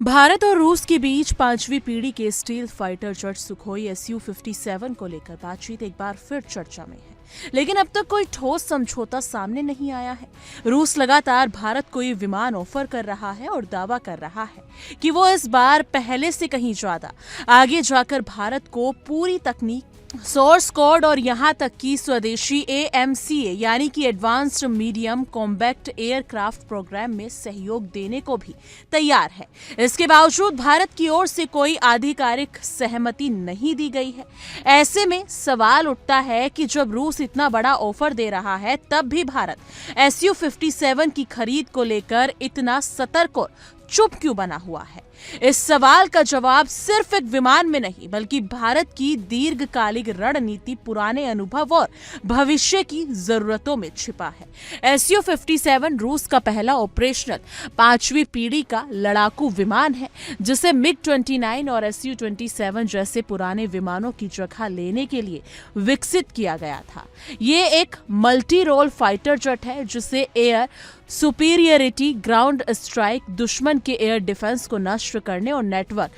भारत और रूस के बीच पांचवी पीढ़ी के steel fighter jet Sukhoi Su-57 को लेकर बातचीत एक बार फिर चर्चा में है, लेकिन अब तक कोई ठोस समझौता सामने नहीं आया है। रूस लगातार भारत को ये विमान ऑफर कर रहा है और दावा कर रहा है कि वो इस बार पहले से कहीं ज्यादा आगे जाकर भारत को पूरी तकनीक, सोर्स कोड और यहां तक कि स्वदेशी AMCA यानी कि advanced medium combat aircraft programme में सहयोग देने को भी तैयार है। इसके बावजूद भारत की ओर से कोई आधिकारिक सहमति नहीं दी गई है। ऐसे में सवाल उठता है कि जब रूस इतना बड़ा ऑफर दे रहा है, तब भी भारत Su-57 की खरीद को लेकर इतना सतर्क और चुप क्यों बना हुआ है? इस सवाल का जवाब सिर्फ एक विमान में नहीं, बल्कि भारत की दीर्घकालिक रणनीति, पुराने अनुभव और भविष्य की जरूरतों में छिपा है। Su-57 रूस का पहला ऑपरेशनल पांचवी पीढ़ी का लड़ाकू विमान है, जिसे MiG-29 और Su-27 जैसे पुराने विमानों की जगह लेने के लिए विकसित किया गया था। ये एक मल्टी रोल फाइटर जेट है, जिसे एयर सुपीरियरिटी, ग्राउंड स्ट्राइक, दुश्मन के एयर डिफेंस को नष्ट करने और नेटवर्क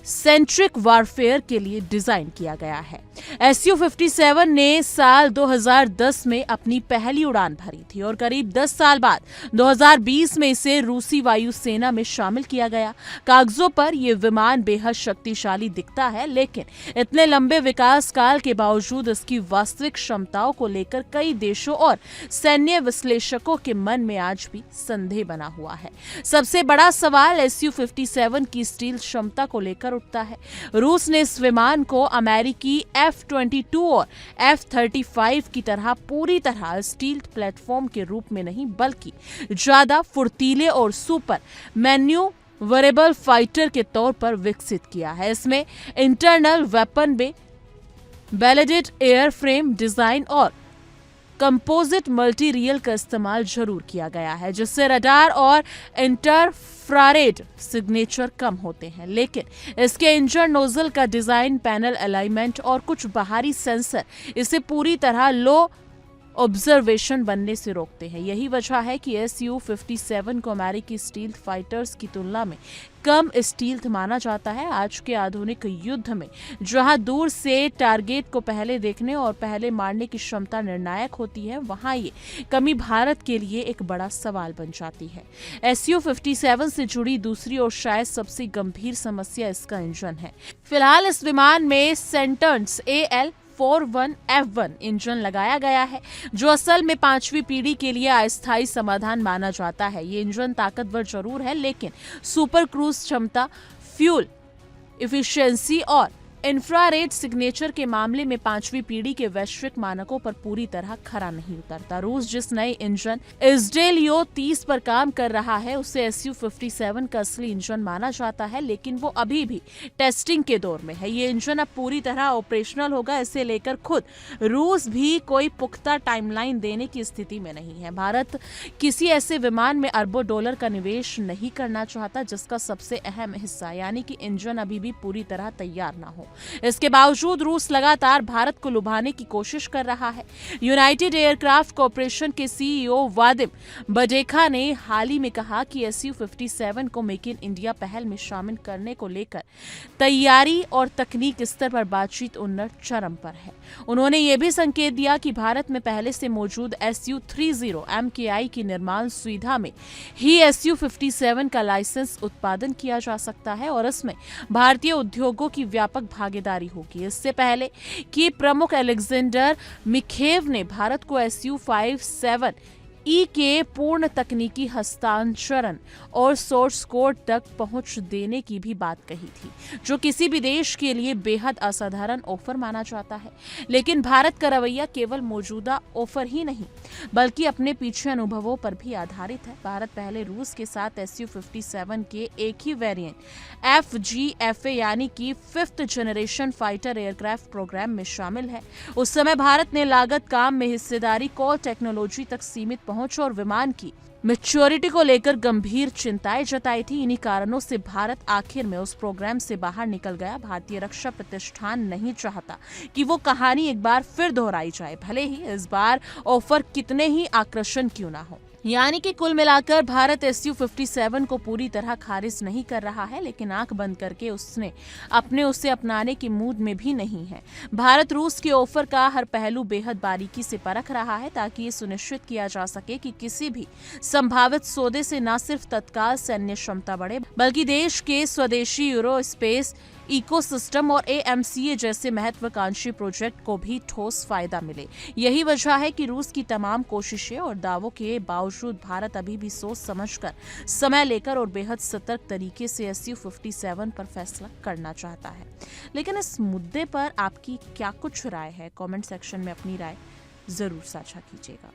सेंट्रिक वारफेयर के लिए डिजाइन किया गया है। Su-57 ने साल 2010 में अपनी पहली उड़ान भरी थी और करीब 10 साल बाद 2020 में इसे रूसी वायुसेना में शामिल किया गया। कागजों पर यह विमान बेहद शक्तिशाली दिखता है, लेकिन इतने लंबे विकास काल के बावजूद इसकी वास्तविक क्षमताओं को लेकर कई देशों और सैन्य विश्लेषकों के मन में आज भी संदेह बना हुआ है। सबसे बड़ा सवाल Su-57 की स्टील क्षमता को लेकर उठता है। रूस ने इस विमान को अमेरिकी F-22 और F-35 की तरह पूरी तरह स्टील प्लेटफॉर्म के रूप में नहीं, बल्कि ज्यादा फुर्तीले और सुपर मैन्यूवरेबल फाइटर के तौर पर विकसित किया है। इसमें इंटरनल वेपन बे, बैलेडेड एयरफ्रेम डिजाइन और कंपोजिट मल्टीरियल का इस्तेमाल जरूर किया गया है, जिससे रडार और इंटरफ्रारेड सिग्नेचर कम होते हैं। लेकिन इसके इंजन नोजल का डिजाइन, पैनल अलाइनमेंट और कुछ बाहरी सेंसर इसे पूरी तरह लो ऑब्जर्वेशन बनने से रोकते हैं। यही वजह है कि Su-57 को अमेरिकी स्टील्थ फाइटर्स की तुलना में कम स्टील्थ माना जाता है। आज के आधुनिक युद्ध में जहां दूर से टारगेट को पहले देखने और पहले मारने की क्षमता निर्णायक होती है, वहां ये कमी भारत के लिए एक बड़ा सवाल बन जाती है। Su-57 से जुड़ी दूसरी और शायद सबसे गंभीर समस्या इसका इंजन है। फिलहाल इस विमान में सेंटर्न्स AL-41F1 इंजन लगाया गया है, जो असल में पांचवी पीढ़ी के लिए अस्थायी समाधान माना जाता है। ये इंजन ताकतवर जरूर है, लेकिन सुपर क्रूज क्षमता, फ्यूल इफिशिएंसी और इंफ्रारेड सिग्नेचर के मामले में पांचवी पीढ़ी के वैश्विक मानकों पर पूरी तरह खरा नहीं उतरता। रूस जिस नए इंजन इजडेलियो 30 पर काम कर रहा है, उसे Su-57 का असली इंजन माना जाता है, लेकिन वो अभी भी टेस्टिंग के दौर में है। ये इंजन अब पूरी तरह ऑपरेशनल होगा, इसे लेकर खुद रूस भी कोई पुख्ता टाइमलाइन देने की स्थिति में नहीं है। भारत किसी ऐसे विमान में अरबों डॉलर का निवेश नहीं करना चाहता, जिसका सबसे अहम हिस्सा यानी कि इंजन अभी भी पूरी तरह तैयार ना हो। इसके बावजूद रूस लगातार भारत को लुभाने की कोशिश कर रहा है। यूनाइटेड एयरक्राफ्ट कॉर्पोरेशन के CEO वादिम बडेखा ने हाल ही में कहा कि Su-57 को मेक इन इंडिया पहल में शामिल करने को लेकर तैयारी और तकनीक स्तर पर बातचीत उन्नत चरम पर है। उन्होंने ये भी संकेत दिया कि भारत में पहले से मौजूद Su-30 MKI की निर्माण सुविधा में ही Su-57 का लाइसेंस उत्पादन किया जा सकता है और इसमें भारतीय उद्योगों की व्यापक भागीदारी होगी। इससे पहले कि प्रमुख अलेक्जेंडर मिखेव ने भारत को Su-57 के पूर्ण तकनीकी हस्तांतरण और सोर्स कोड तक पहुंच देने की भी बात कही थी, जो किसी भी देश के लिए बेहद असाधारण ऑफर माना जाता है। लेकिन भारत का रवैया केवल मौजूदा ऑफर ही नहीं, बल्कि अपने पीछे अनुभवों पर भी आधारित है। भारत पहले रूस के साथ Su-57 के एक ही वेरिएंट FGFA यानी कि 5th generation fighter aircraft programme में शामिल है। उस समय भारत ने लागत, काम में हिस्सेदारी, कोर टेक्नोलॉजी तक सीमित पहुंच और विमान की मैच्योरिटी को लेकर गंभीर चिंताएं जताई थी। इन्हीं कारणों से भारत आखिर में उस प्रोग्राम से बाहर निकल गया। भारतीय रक्षा प्रतिष्ठान नहीं चाहता कि वो कहानी एक बार फिर दोहराई जाए, भले ही इस बार ऑफर कितने ही आकर्षण क्यों ना हो। यानी कि कुल मिलाकर भारत SU-57 को पूरी तरह खारिज नहीं कर रहा है, लेकिन आंख बंद करके उसे अपनाने के मूड में भी नहीं है। भारत रूस के ऑफर का हर पहलू बेहद बारीकी से परख रहा है ताकि ये सुनिश्चित किया जा सके कि किसी भी संभावित सौदे से न सिर्फ तत्काल सैन्य क्षमता बढ़े, बल्कि देश के स्वदेशी यूरोस्पेस इकोसिस्टम और AMCA जैसे महत्वाकांक्षी प्रोजेक्ट को भी ठोस फायदा मिले। यही वजह है कि रूस की तमाम कोशिशें और दावों के बावजूद भारत अभी भी सोच समझकर, समय लेकर और बेहद सतर्क तरीके से SU-57 पर फैसला करना चाहता है। लेकिन इस मुद्दे पर आपकी क्या कुछ राय है? कमेंट सेक्शन में अपनी राय जरूर साझा कीजिएगा।